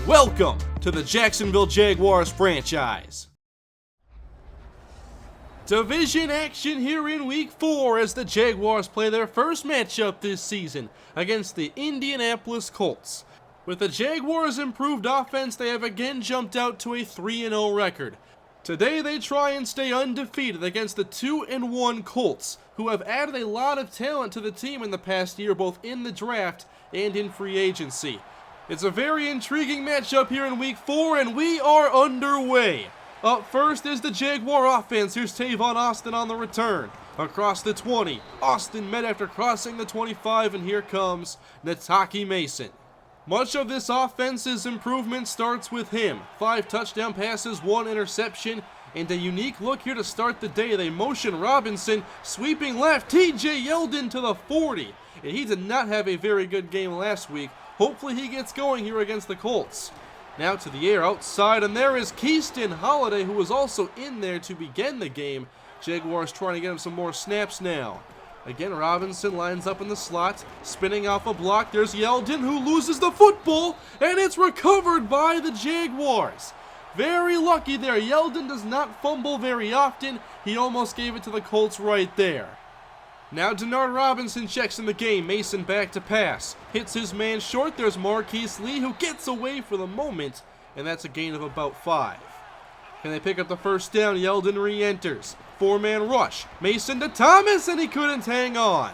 Welcome to the Jacksonville Jaguars franchise. Division action here in Week 4 as the Jaguars play their first matchup this season against the Indianapolis Colts. With the Jaguars' improved offense, they have again jumped out to a 3-0 record. Today they try and stay undefeated against the 2-1 Colts, who have added a lot of talent to the team in the past year, both in the draft and in free agency. It's a very intriguing matchup here in Week 4, and we are underway. Up first is the Jaguar offense. Here's Tavon Austin on the return. Across the 20, Austin met after crossing the 25, and here comes Nataki Mason. Much of this offense's improvement starts with him. 5 touchdown passes, 1 interception, and a unique look here to start the day. They motion Robinson, sweeping left, TJ Yeldon to the 40. And he did not have a very good game last week. Hopefully he gets going here against the Colts. Now to the air outside, and there is Keyston Holiday, who was also in there to begin the game. Jaguars trying to get him some more snaps now. Again, Robinson lines up in the slot, spinning off a block. There's Yeldon, who loses the football, and it's recovered by the Jaguars. Very lucky there. Yeldon does not fumble very often. He almost gave it to the Colts right there. Now Denard Robinson checks in the game. Mason back to pass. Hits his man short. There's Marquise Lee, who gets away for the moment, and that's a gain of about 5. Can they pick up the first down? Yeldon re-enters. 4-man rush. Mason to Thomas, and he couldn't hang on.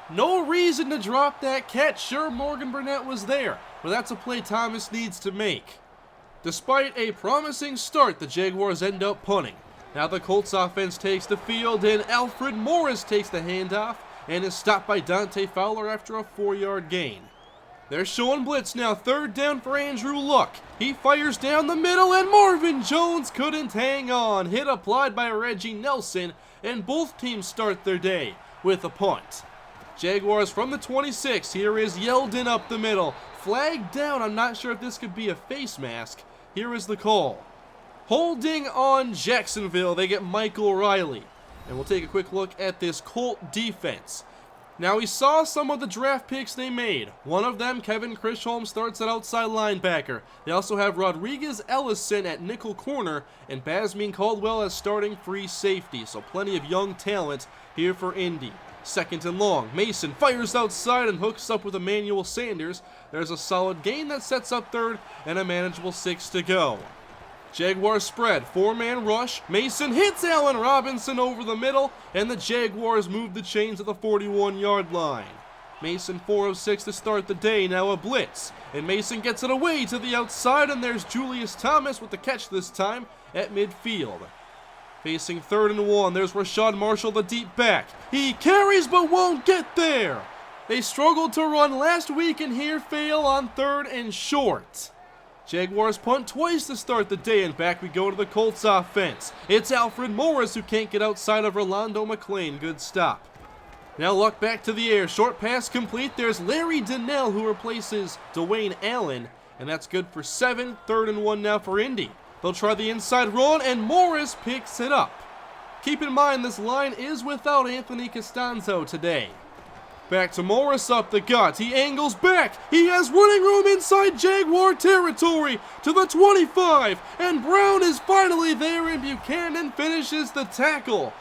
No reason to drop that catch. Sure, Morgan Burnett was there, but that's a play Thomas needs to make. Despite a promising start, the Jaguars end up punting. Now the Colts offense takes the field, and Alfred Morris takes the handoff and is stopped by Dante Fowler after a 4-yard gain. They're showing blitz now. 3rd down for Andrew Luck. He fires down the middle, and Marvin Jones couldn't hang on. Hit applied by Reggie Nelson, and both teams start their day with a punt. Jaguars from the 26. Here is Yeldon up the middle. Flag down. I'm not sure if this could be a face mask. Here is the call. Holding on Jacksonville, they get Michael Riley. And we'll take a quick look at this Colt defense. Now we saw some of the draft picks they made. One of them, Kevin Crisholm, starts at outside linebacker. They also have Rodriguez Ellison at nickel corner and Basmin Caldwell as starting free safety. So plenty of young talent here for Indy. 2nd and long. Mason fires outside and hooks up with Emmanuel Sanders. There's a solid gain that sets up 3rd and a manageable 6 to go. Jaguars spread, 4-man rush. Mason hits Allen Robinson over the middle, and the Jaguars move the chains to the 41-yard line. Mason 4 of 6 to start the day, now a blitz. And Mason gets it away to the outside, and there's Julius Thomas with the catch this time at midfield. Facing 3rd and 1, there's Rashad Marshall, the deep back. He carries but won't get there. They struggled to run last week and here fail on 3rd and short. Jaguars punt twice to start the day, and back we go to the Colts offense. It's Alfred Morris who can't get outside of Orlando McClain. Good stop. Now Luck back to the air. Short pass complete. There's Larry Donnell who replaces Dwayne Allen, and that's good for 7. 3rd and 1 now for Indy. They'll try the inside run, and Morris picks it up. Keep in mind this line is without Anthony Costanzo today. Back to Morris up the gut. He angles back. He has running room inside Jaguar territory to the 25. And Brown is finally there, and Buchanan finishes the tackle.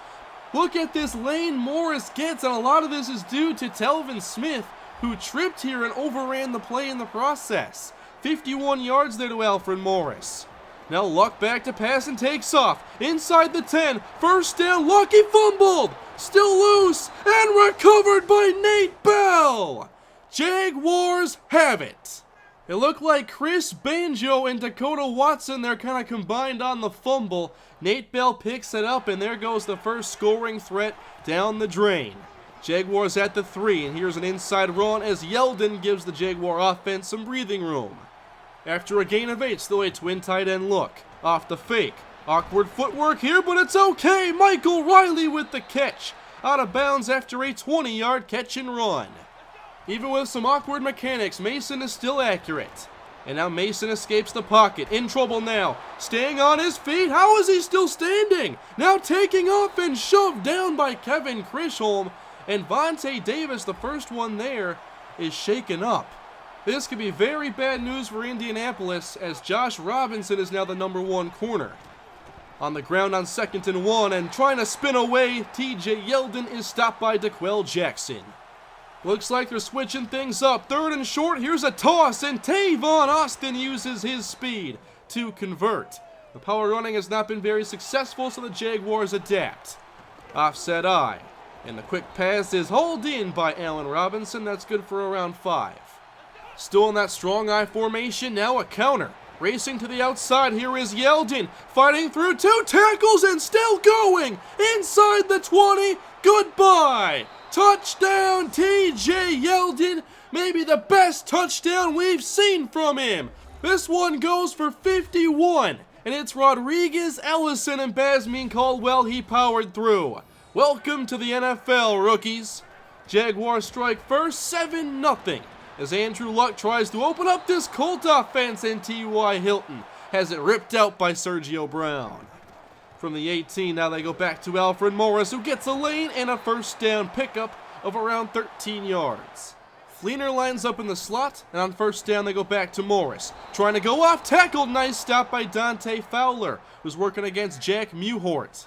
Look at this lane Morris gets, and a lot of this is due to Telvin Smith, who tripped here and overran the play in the process. 51 yards there to Alfred Morris. Now Luck back to pass and takes off. Inside the 10. 1st down. Luck, he fumbled. Still loose and recovered by Nate Bell. Jaguars have it. It looked like Chris Banjo and Dakota Watson, they're kind of combined on the fumble. Nate Bell picks it up, and there goes the first scoring threat down the drain. Jaguars at the 3, and here's an inside run as Yeldon gives the Jaguar offense some breathing room. After a gain of 8, still a twin tight end look. Off the fake. Awkward footwork here, but it's okay. Michael Riley with the catch. Out of bounds after a 20-yard catch and run. Even with some awkward mechanics, Mason is still accurate. And now Mason escapes the pocket. In trouble now. Staying on his feet. How is he still standing? Now taking off and shoved down by Kevin Crisholm. And Vontae Davis, the first one there, is shaken up. This could be very bad news for Indianapolis, as Josh Robinson is now the #1 corner. On the ground on 2nd and 1, and trying to spin away, TJ Yeldon is stopped by DeQuell Jackson. Looks like they're switching things up. 3rd and short, here's a toss, and Tavon Austin uses his speed to convert. The power running has not been very successful, so the Jaguars adapt. Offset I, and the quick pass is hauled in by Allen Robinson. That's good for around 5. Still in that strong I formation, now a counter. Racing to the outside, here is Yeldon, fighting through 2 tackles and still going! Inside the 20, goodbye! Touchdown TJ Yeldon, maybe the best touchdown we've seen from him! This one goes for 51, and it's Rodriguez, Ellison, and Basmin Caldwell he powered through. Welcome to the NFL, rookies. Jaguars strike first, 7-0. As Andrew Luck tries to open up this Colt offense, and T.Y. Hilton has it ripped out by Sergio Brown. From the 18, now they go back to Alfred Morris, who gets a lane and a first down pickup of around 13 yards. Fleener lines up in the slot, and on first down they go back to Morris. Trying to go off tackle, nice stop by Dante Fowler, who's working against Jack Mewhort.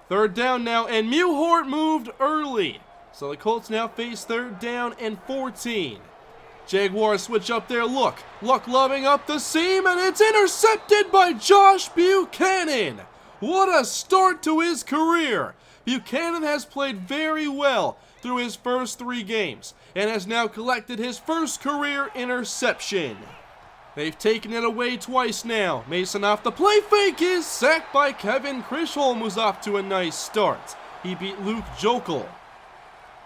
3rd down now, and Mewhort moved early. So the Colts now face 3rd down and 14. Jaguars switch up their look. Luck loving up the seam, and it's intercepted by Josh Buchanan. What a start to his career. Buchanan has played very well through his first 3 games and has now collected his first career interception. They've taken it away twice now. Mason off the play fake is sacked by Kevin Crisholm, who's off to a nice start. He beat Luke Jokel.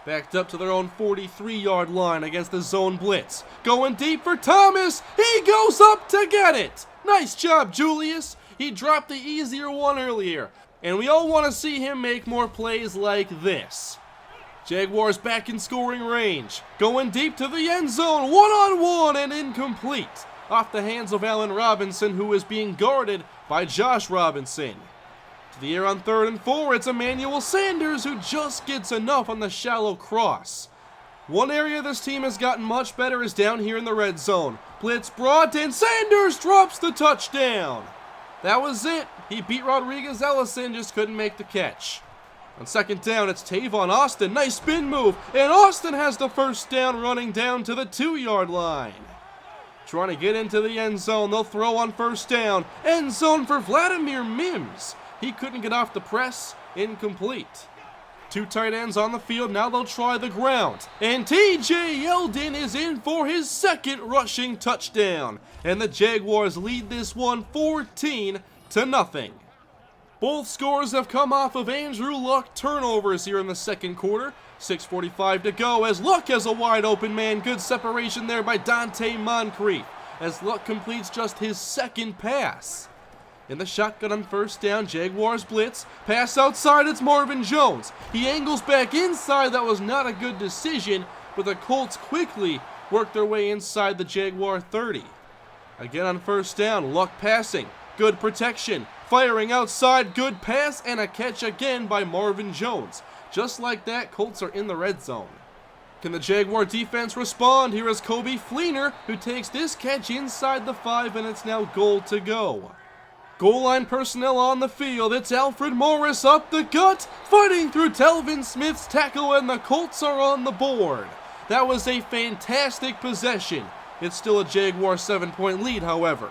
Backed up to their own 43-yard line against the zone blitz. Going deep for Thomas. He goes up to get it. Nice job, Julius. He dropped the easier one earlier. And we all want to see him make more plays like this. Jaguars back in scoring range. Going deep to the end zone. 1-on-1 and incomplete. Off the hands of Allen Robinson, who is being guarded by Josh Robinson. To the air on 3rd and 4, it's Emmanuel Sanders who just gets enough on the shallow cross. One area this team has gotten much better is down here in the red zone. Blitz brought in, Sanders drops the touchdown. That was it. He beat Rodriguez Ellison, just couldn't make the catch. On 2nd down, it's Tavon Austin. Nice spin move, and Austin has the first down running down to the 2-yard line. Trying to get into the end zone, they'll throw on 1st down. End zone for Vladimir Mims. He couldn't get off the press, incomplete. 2 tight ends on the field, now they'll try the ground. And TJ Yeldon is in for his 2nd rushing touchdown. And the Jaguars lead this one 14-0. Both scores have come off of Andrew Luck turnovers here in the 2nd quarter. 6:45 to go as Luck has a wide open man. Good separation there by Dante Moncrief as Luck completes just his 2nd pass. In the shotgun on 1st down, Jaguars blitz. Pass outside, it's Marvin Jones. He angles back inside. That was not a good decision, but the Colts quickly work their way inside the Jaguar 30. Again on 1st down, Luck passing. Good protection. Firing outside, good pass, and a catch again by Marvin Jones. Just like that, Colts are in the red zone. Can the Jaguar defense respond? Here is Kobe Fleener, who takes this catch inside the 5, and it's now goal to go. Goal line personnel on the field. It's Alfred Morris up the gut, fighting through Telvin Smith's tackle, and the Colts are on the board. That was a fantastic possession. It's still a Jaguar 7-point lead, however.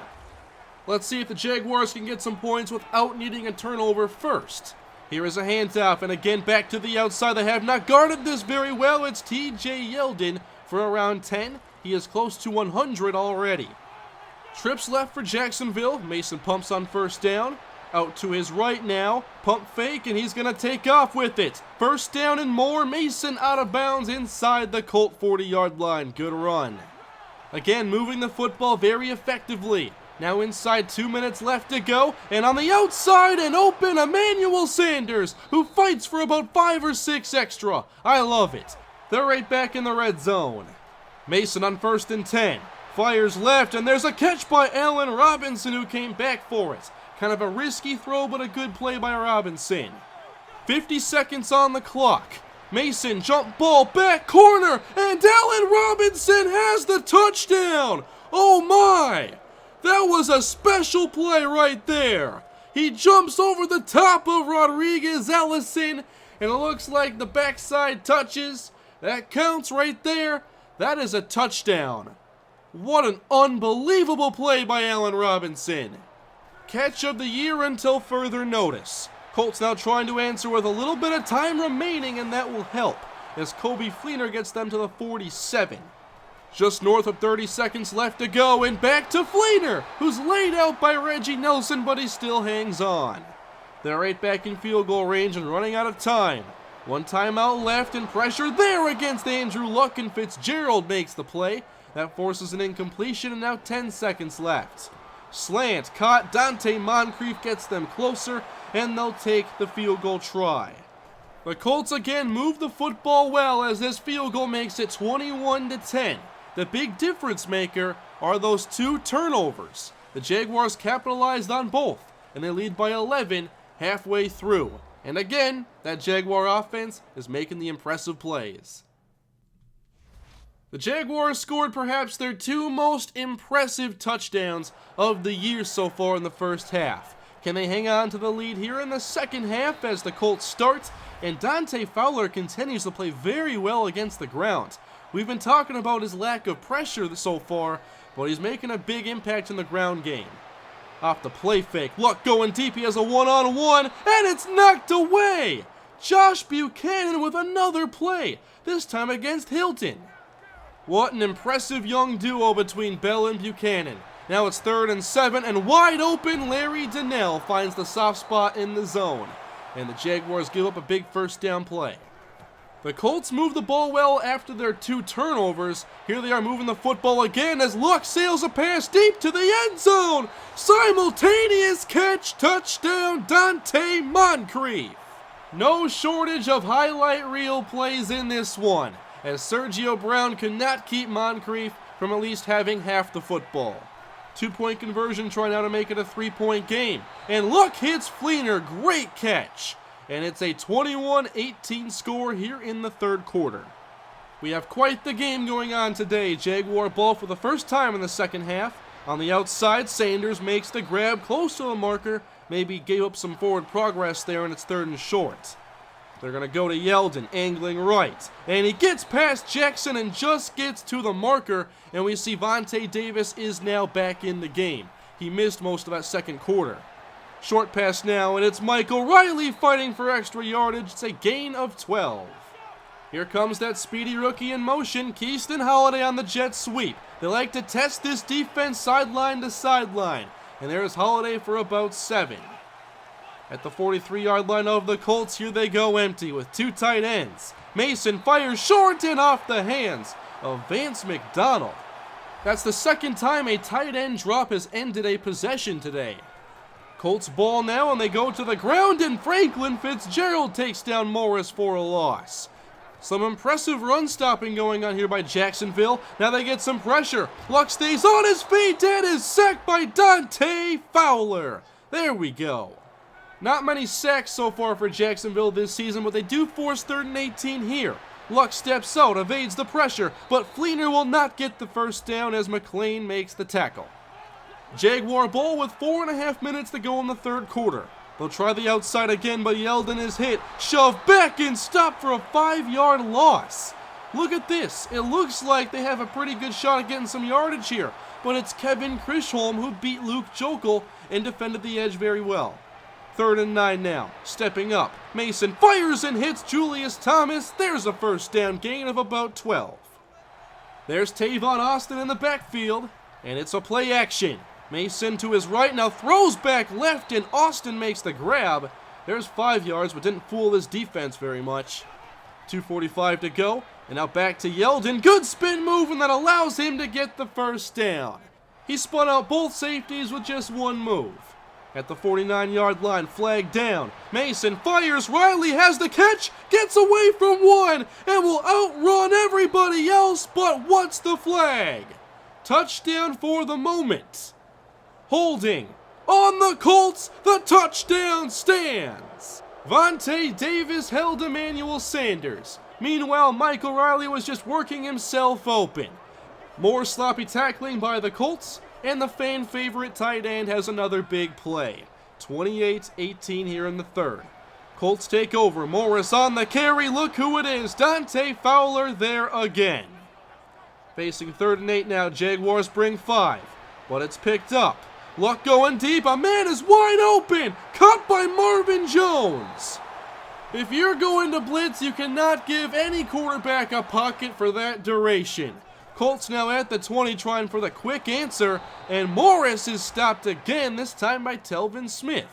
Let's see if the Jaguars can get some points without needing a turnover first. Here is a handoff, and again back to the outside. They have not guarded this very well. It's TJ Yeldon for around 10. He is close to 100 already. Trips left for Jacksonville. Mason pumps on 1st down. Out to his right now. Pump fake, and he's going to take off with it. 1st down and more. Mason out of bounds inside the Colt 40-yard line. Good run. Again, moving the football very effectively. Now inside, 2 minutes left to go. And on the outside and open, Emmanuel Sanders, who fights for about 5 or 6 extra. I love it. They're right back in the red zone. Mason on 1st and 10. Fires left, and there's a catch by Allen Robinson, who came back for it. Kind of a risky throw, but a good play by Robinson. 50 seconds on the clock. Mason jump ball back corner, and Allen Robinson has the touchdown. Oh my! That was a special play right there. He jumps over the top of Rodriguez Ellison, and it looks like the backside touches. That counts right there. That is a touchdown. What an unbelievable play by Allen Robinson. Catch of the year until further notice. Colts now trying to answer with a little bit of time remaining, and that will help as Kobe Fleener gets them to the 47. Just north of 30 seconds left to go, and back to Fleener, who's laid out by Reggie Nelson, but he still hangs on. They're right back in field goal range and running out of time. One timeout left, and pressure there against Andrew Luck, and Fitzgerald makes the play. That forces an incompletion, and now 10 seconds left. Slant caught, Dante Moncrief gets them closer, and they'll take the field goal try. The Colts again move the football well as this field goal makes it 21-10. The big difference maker are those 2 turnovers. The Jaguars capitalized on both, and they lead by 11 halfway through. And again, that Jaguar offense is making the impressive plays. The Jaguars scored perhaps their 2 most impressive touchdowns of the year so far in the first half. Can they hang on to the lead here in the second half as the Colts start? And Dante Fowler continues to play very well against the ground. We've been talking about his lack of pressure so far, but he's making a big impact in the ground game. Off the play fake, Luck going deep, he has a one-on-one, and it's knocked away! Josh Buchanan with another play, this time against Hilton. What an impressive young duo between Bell and Buchanan. Now it's 3rd and 7, and wide open Larry Donnell finds the soft spot in the zone. And the Jaguars give up a big first down play. The Colts move the ball well after their 2 turnovers. Here they are moving the football again as Luck sails a pass deep to the end zone. Simultaneous catch, touchdown, Dante Moncrief. No shortage of highlight reel plays in this one, as Sergio Brown could not keep Moncrief from at least having half the football. 2-point conversion trying now to make it a 3-point game. And Luck hits Fleener, great catch. And it's a 21-18 score here in the third quarter. We have quite the game going on today. Jaguar ball for the first time in the second half. On the outside, Sanders makes the grab close to the marker. Maybe gave up some forward progress there, and it's 3rd and short. They're going to go to Yeldon, angling right. And he gets past Jackson and just gets to the marker. And we see Vontae Davis is now back in the game. He missed most of that second quarter. Short pass now, and it's Michael Riley fighting for extra yardage. It's a gain of 12. Here comes that speedy rookie in motion. Keyston Holiday on the jet sweep. They like to test this defense sideline to sideline. And there's Holiday for about 7. At the 43-yard line of the Colts, here they go empty with 2 tight ends. Mason fires short and off the hands of Vance McDonald. That's the second time a tight end drop has ended a possession today. Colts ball now, and they go to the ground, and Franklin Fitzgerald takes down Morris for a loss. Some impressive run stopping going on here by Jacksonville. Now they get some pressure. Luck stays on his feet and is sacked by Dante Fowler. There we go. Not many sacks so far for Jacksonville this season, but they do force 3rd and 18 here. Luck steps out, evades the pressure, but Fleener will not get the first down as McLean makes the tackle. Jaguar ball with 4.5 minutes to go in the third quarter. They'll try the outside again, but Yeldon is hit. Shoved back and stopped for a 5-yard loss. Look at this. It looks like they have a pretty good shot at getting some yardage here, but it's Kevin Chisholm who beat Luke Jokel and defended the edge very well. 3rd and 9 now. Stepping up. Mason fires and hits Julius Thomas. There's a first down gain of about 12. There's Tavon Austin in the backfield, and it's a play action. Mason to his right, now throws back left, and Austin makes the grab. There's 5 yards, but didn't fool this defense very much. 2:45 to go, and now back to Yeldon. Good spin move, and that allows him to get the first down. He spun out both safeties with just 1 move. At the 49-yard line, flag down. Mason fires, Riley has the catch, gets away from 1, and will outrun everybody else, but what's the flag? Touchdown for the moment. Holding on the Colts, the touchdown stands. Vontae Davis held Emmanuel Sanders. Meanwhile, Michael Riley was just working himself open. More sloppy tackling by the Colts, and the fan favorite tight end has another big play. 28-18 here in the third. Colts take over. Morris on the carry. Look who it is. Dante Fowler there again. Facing 3rd and 8 now. Jaguars bring 5, but it's picked up. Luck going deep. A man is wide open. Caught by Marvin Jones. If you're going to blitz, you cannot give any quarterback a pocket for that duration. Colts now at the 20 trying for the quick answer, and Morris is stopped again, this time by Telvin Smith.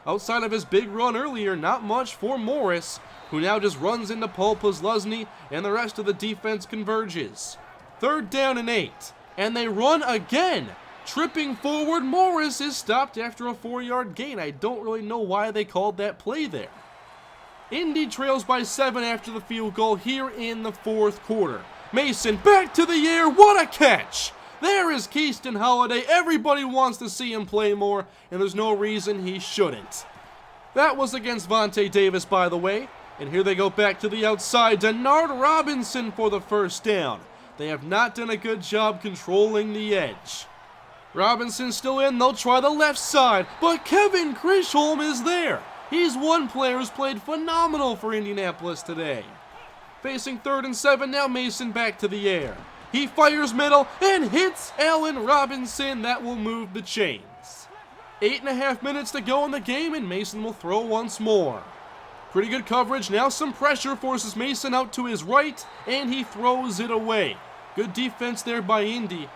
Outside of his big run earlier, not much for Morris, who now just runs into Paul Posluszny, and the rest of the defense converges. 3rd down and 8, and they run again. Tripping forward, Morris is stopped after a 4-yard gain. I don't really know why they called that play there. Indy trails by 7 after the field goal here in the 4th quarter. Mason back to the air, what a catch! There is Keyston Holiday. Everybody wants to see him play more, and there's no reason he shouldn't. That was against Vontae Davis, by the way. And here they go back to the outside. Denard Robinson for the first down. They have not done a good job controlling the edge. Robinson still in. They'll try the left side, but Kevin Chisholm is there. He's one player who's played phenomenal for Indianapolis today. Facing 3rd and 7 now, Mason back to the air. He fires middle and hits Allen Robinson. That will move the chains. 8.5 minutes to go in the game, and Mason will throw once more. Pretty good coverage. Now some pressure forces Mason out to his right, and he throws it away. Good defense there by Indy,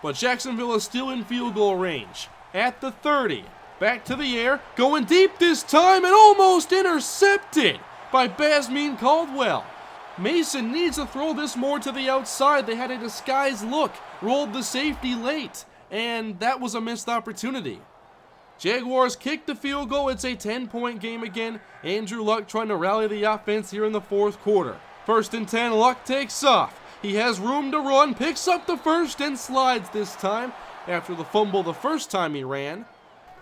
but Jacksonville is still in field goal range. At the 30, back to the air, going deep this time, and almost intercepted by Basmeen Caldwell. Mason needs to throw this more to the outside. They had a disguised look, rolled the safety late, and that was a missed opportunity. Jaguars kick the field goal. It's a 10-point game again. Andrew Luck trying to rally the offense here in the 4th quarter. 1st and 10, Luck takes off. He has room to run, picks up the first, and slides this time after the fumble the first time he ran.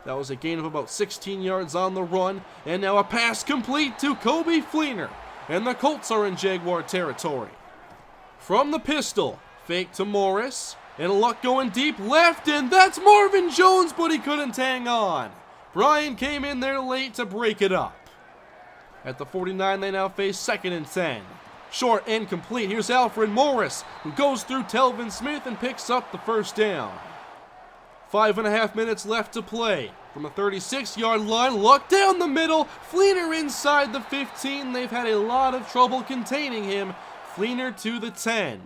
That was a gain of about 16 yards on the run, and now a pass complete to Kobe Fleener. And the Colts are in Jaguar territory. From the pistol, fake to Morris, and Luck going deep left, and that's Marvin Jones, but he couldn't hang on. Bryant came in there late to break it up. At the 49, they now face 2nd and 10. Short and complete. Here's Alfred Morris, who goes through Telvin Smith and picks up the first down. 5.5 minutes left to play. From the 36-yard line, Luck down the middle, Fleener inside the 15. They've had a lot of trouble containing him. Fleener to the 10.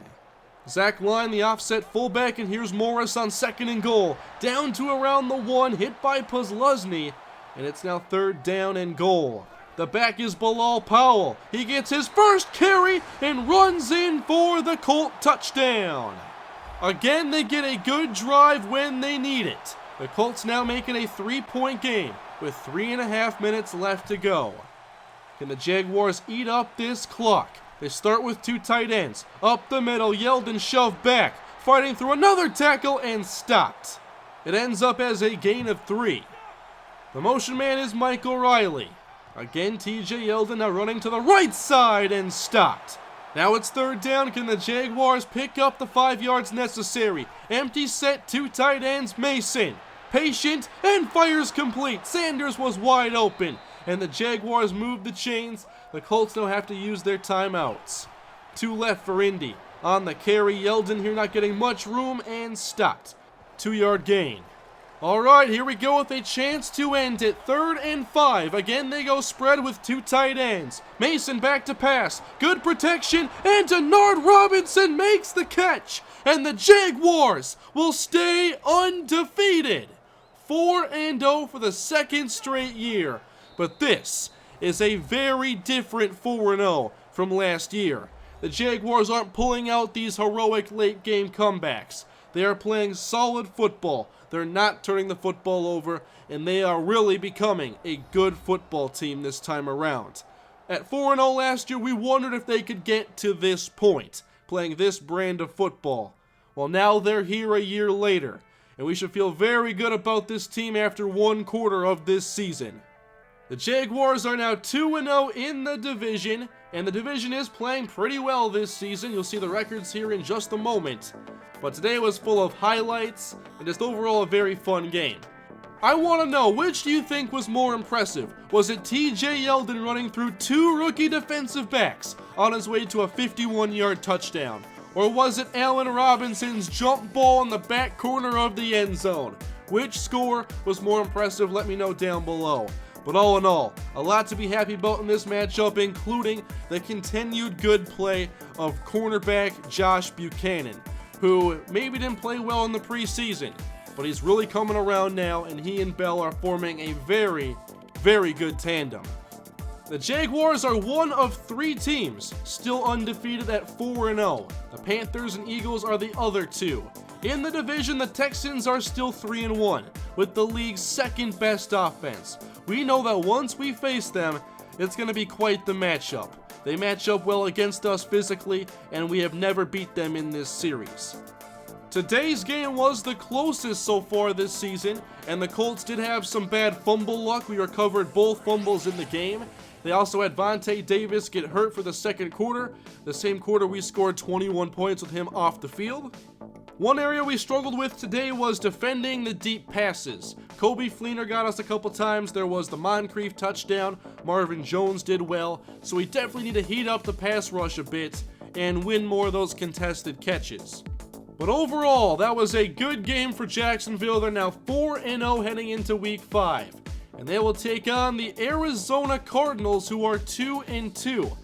Zach Line, the offset fullback, and here's Morris on 2nd and goal. Down to around the 1, hit by Posluszny, and it's now 3rd down and goal. The back is Bilal Powell. He gets his first carry and runs in for the Colt touchdown. Again, they get a good drive when they need it. The Colts now make it a 3-point game with 3.5 minutes left to go. Can the Jaguars eat up this clock? They start with 2 tight ends. Up the middle, yelled and shoved back. Fighting through another tackle and stopped. It ends up as a gain of 3. The motion man is Michael Riley. Again, TJ Yeldon now running to the right side and stopped. Now it's 3rd down. Can the Jaguars pick up the 5 yards necessary? Empty set, 2 tight ends, Mason. Patient and fires complete. Sanders was wide open, and the Jaguars move the chains. The Colts now have to use their timeouts. 2 left for Indy. On the carry, Yeldon here not getting much room and stopped. 2-yard gain. All right, here we go with a chance to end it. 3rd and 5. Again, they go spread with 2 tight ends. Mason back to pass. Good protection, and Denard Robinson makes the catch. And the Jaguars will stay undefeated. 4-0 for the 2nd straight year. But this is a very different 4-0 from last year. The Jaguars aren't pulling out these heroic late-game comebacks. They are playing solid football. They're not turning the football over, and they are really becoming a good football team this time around. At 4-0 last year, we wondered if they could get to this point, playing this brand of football. Well, now they're here a year later, and we should feel very good about this team after 1 quarter of this season. The Jaguars are now 2-0 in the division, And the division is playing pretty well this season. You'll see the records here in just a moment. But today was full of highlights and just overall a very fun game. I want to know, which do you think was more impressive? Was it TJ Yeldon running through 2 rookie defensive backs on his way to a 51-yard touchdown? Or was it Allen Robinson's jump ball in the back corner of the end zone? Which score was more impressive? Let me know down below. But all in all, a lot to be happy about in this matchup, including the continued good play of cornerback Josh Buchanan, who maybe didn't play well in the preseason, but he's really coming around now, and he and Bell are forming a very, very good tandem. The Jaguars are one of 3 teams still undefeated at 4-0. The Panthers and Eagles are the other 2. In the division, the Texans are still 3-1, with the league's second best offense. We know that once we face them, it's going to be quite the matchup. They match up well against us physically, and we have never beat them in this series. Today's game was the closest so far this season, and the Colts did have some bad fumble luck. We recovered both fumbles in the game. They also had Vontae Davis get hurt for the second quarter, the same quarter we scored 21 points with him off the field. One area we struggled with today was defending the deep passes. Kobe Fleener got us a couple times. There was the Moncrief touchdown. Marvin Jones did well. So we definitely need to heat up the pass rush a bit and win more of those contested catches. But overall, that was a good game for Jacksonville. They're now 4-0 heading into Week 5. And they will take on the Arizona Cardinals, who are 2-2.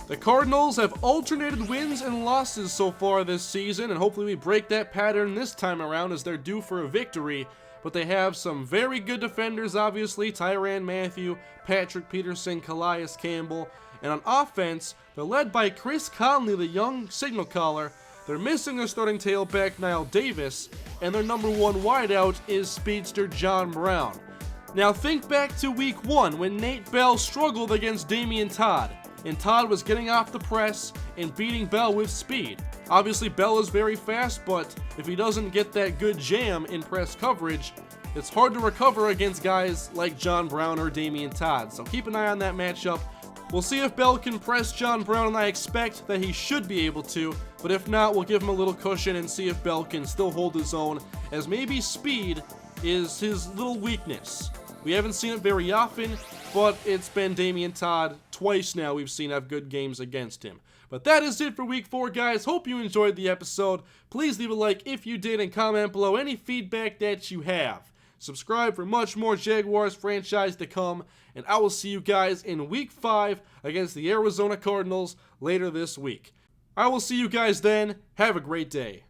The Cardinals have alternated wins and losses so far this season, and hopefully we break that pattern this time around as they're due for a victory. But they have some very good defenders, obviously, Tyrann Mathieu, Patrick Peterson, Calais Campbell. And on offense, they're led by Chris Conley, the young signal caller. They're missing their starting tailback, Niall Davis, and their number 1 wideout is speedster John Brown. Now think back to Week 1 when Nate Bell struggled against Damian Todd, and Todd was getting off the press and beating Bell with speed. Obviously Bell is very fast, but if he doesn't get that good jam in press coverage, it's hard to recover against guys like John Brown or Damian Todd. So keep an eye on that matchup. We'll see if Bell can press John Brown, and I expect that he should be able to, but if not, we'll give him a little cushion and see if Bell can still hold his own, as maybe speed is his little weakness. We haven't seen it very often, but it's been Damian Todd. Twice now we've seen have good games against him. But that is it for Week 4, guys. Hope you enjoyed the episode. Please leave a like if you did and comment below any feedback that you have. Subscribe for much more Jaguars franchise to come, and I will see you guys in Week 5 against the Arizona Cardinals later this week. I will see you guys then. Have a great day.